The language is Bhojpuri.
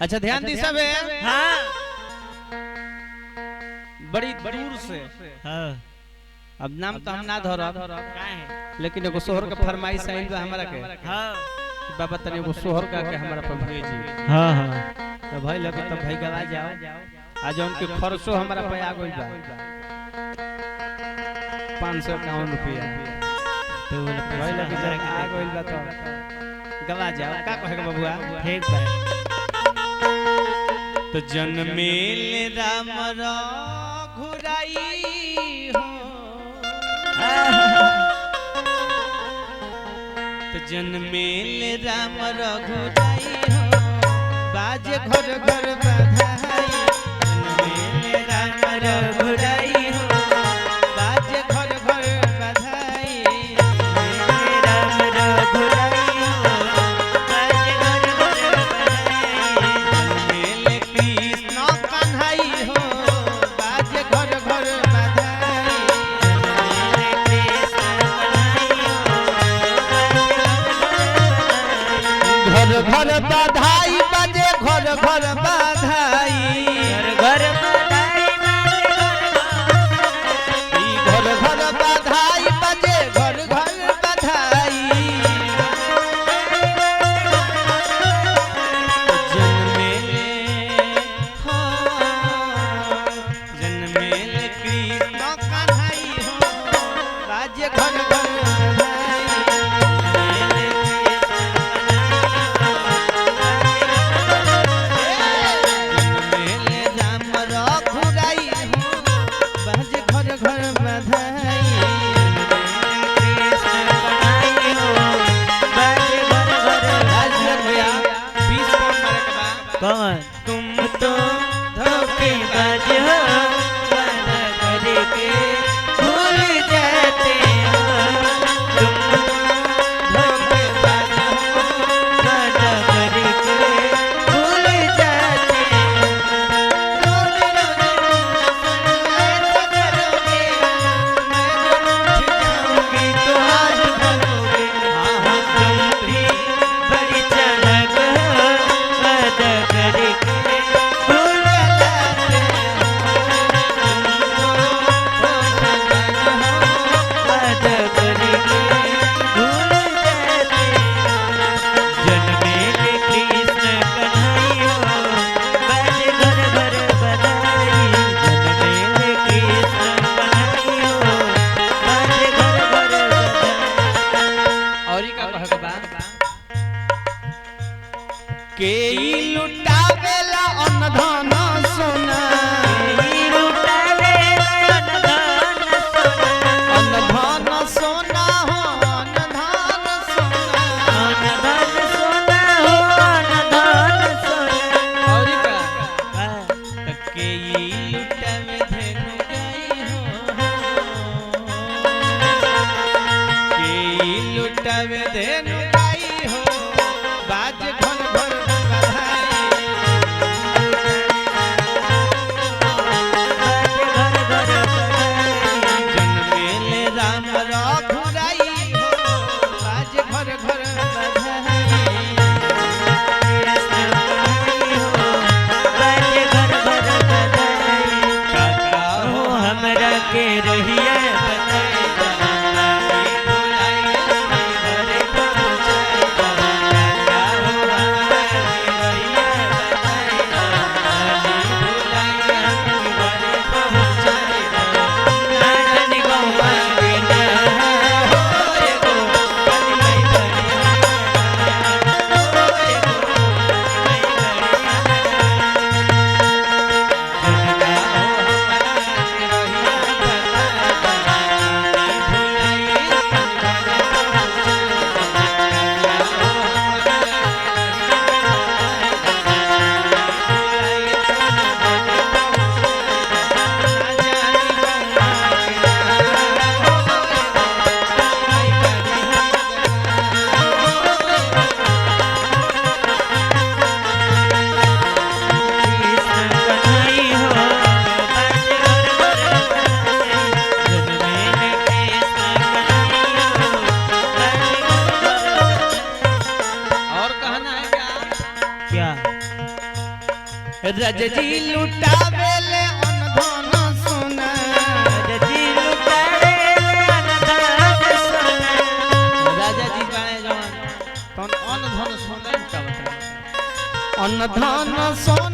अच्छा ध्यान दी सब है। हाँ बड़ी दूर से हाँ अब नाम तो हम ना धरब लेकिन एगो सोहर के फरमाइश आइल बा हमरा के हाँ कि बाबा तने एगो सोहर का के हमरा पर भेजी। हाँ हाँ तो भाई लगे तब भाई गवा जाओ आज उनके खर्चो हमरा पे आ गइल बा 551 रुपया। तो भाई लगे जब आ गइल बा तो गवा जाओ का कहे के बबुआ ठीक बा। तो जन्मेल राम रघुराई हो तो जन्मेल राम रघुराई हो बाज घर घर बधाई। जन्मेल राम रघुराई हो बाज घर घर बधाई। राम रघुराई हो बाज घर घर बधाई। जन्मेल कृष्ण कन्हई हो बाज घर घर बधाई। घर घर बधाई बजे घर घर बधाई। घर बधाई घर घर बधाई बजे घर घर बधाई। जन्मेले हो जन्मेल कृष्ण कन्हई हो बाजे घर घर बधाई। जन्मेल राम रघुराई हो बाजे घर घर बधाई। कौन तुम तो धोखेबाज हो वादा करके भूल जाते हो। तुम धोखेबाज हो वादा करके भूल जाते हो। जाऊंगी तो आज भरोगे हाँ तुम भी बड़ी चालाक हो वादा करके भूल जाते हो। वादा करके भूल जाते हो। जन्मेल कृष्ण कन्हई हो बाज घर घर बधाई। जन्मेल कृष्ण कन्हई हो बाज घर घर बधाई। और का कहे के बा के लुटावेला अन्न धन सोना। अन्न धन सोना हो अन्न धन सोना। और का के लुटावे धेनु गई हो के लुटावे धेनु गई हो बाज घर घर बधाई। जन्मेल राम रघुराई हो बाज घर घर बधाई। काका हो हमरा के रहिया बताई जाना बुलाई घर पहुँचाई। राजा जी लुटावेले अन धन सोना जी लुटावे अनदान सोना राजा जी बाणे जवान तन अन धन सोना लुटावत अन धन सोना